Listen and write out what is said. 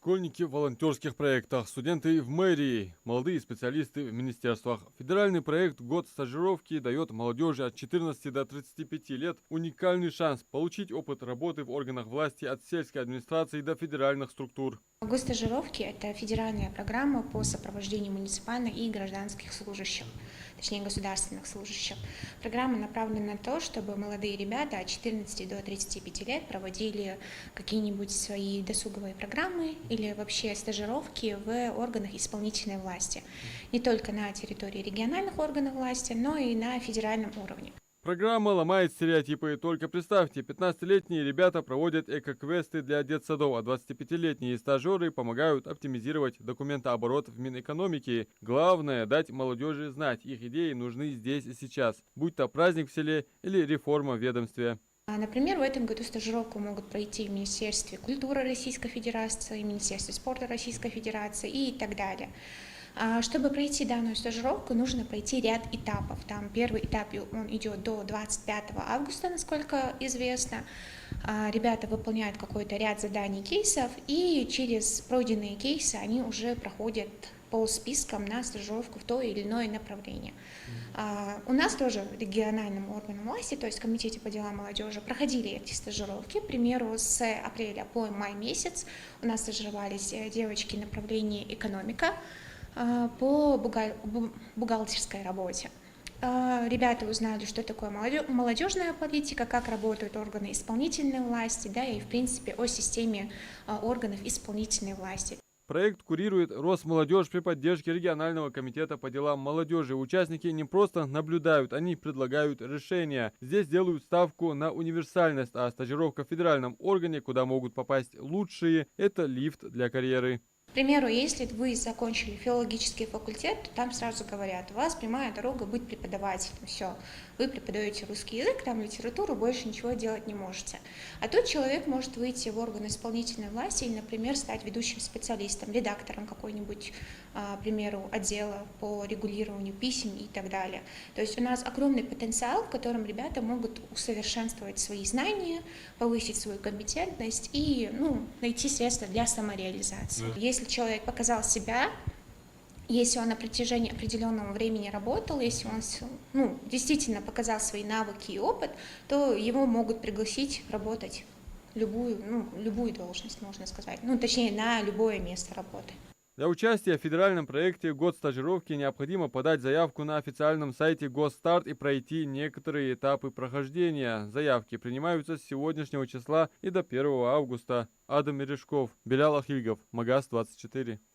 Школьники в волонтерских проектах, студенты в мэрии, молодые специалисты в министерствах. Федеральный проект «Год стажировки» дает молодежи от 14 до 35 лет уникальный шанс получить опыт работы в органах власти от сельской администрации до федеральных структур. Госстажировки– это федеральная программа по сопровождению муниципальных и гражданских служащих, точнее государственных служащих. Программа направлена на то, чтобы молодые ребята от 14 до 35 лет проводили какие-нибудь свои досуговые программы или вообще стажировки в органах исполнительной власти. Не только на территории региональных органов власти, но и на федеральном уровне. Программа ломает стереотипы. Только представьте, 15-летние ребята проводят эко-квесты для детсадов, а 25-летние стажеры помогают оптимизировать документооборот в Минэкономике. Главное– дать молодежи знать, их идеи нужны здесь и сейчас, будь то праздник в селе или реформа в ведомстве. Например, в этом году стажировку могут пройти в Министерстве культуры Российской Федерации, Министерстве спорта Российской Федерации и так далее. Чтобы пройти данную стажировку, нужно пройти ряд этапов. Там первый этап он идет до 25 августа, насколько известно. Ребята выполняют какой-то ряд заданий, кейсов, и через пройденные кейсы они уже проходят по спискам на стажировку в то или иное направление. У нас тоже в региональном органе власти, то есть в Комитете по делам молодежи, проходили эти стажировки. К примеру, с апреля по май месяц у нас стажировались девочки направления экономика по бухгалтерской работе. Ребята узнали, что такое молодежная политика, как работают органы исполнительной власти, да, и в принципе о системе органов исполнительной власти. Проект курирует Росмолодежь при поддержке регионального комитета по делам молодежи. Участники не просто наблюдают, они предлагают решения. Здесь делают ставку на универсальность, а стажировка в федеральном органе, куда могут попасть лучшие, это лифт для карьеры. К примеру, если вы закончили филологический факультет, то там сразу говорят, у вас прямая дорога быть преподавателем, все, вы преподаете русский язык, там литературу, больше ничего делать не можете. А тут человек может выйти в орган исполнительной власти и, например, стать ведущим специалистом, редактором какой-нибудь, к примеру, отдела по регулированию писем и так далее. То есть у нас огромный потенциал, в котором ребята могут усовершенствовать свои знания, повысить свою компетентность и найти средства для самореализации. Если человек показал себя, если он на протяжении определенного времени работал, если он действительно показал свои навыки и опыт, то его могут пригласить работать любую должность, можно сказать, точнее, на любое место работы. Для участия в федеральном проекте «Год стажировки» необходимо подать заявку на официальном сайте Госстарт и пройти некоторые этапы прохождения. Заявки принимаются с сегодняшнего числа и до 1 августа. Адам Мережков, Белял Ахильгов, Магаз 24.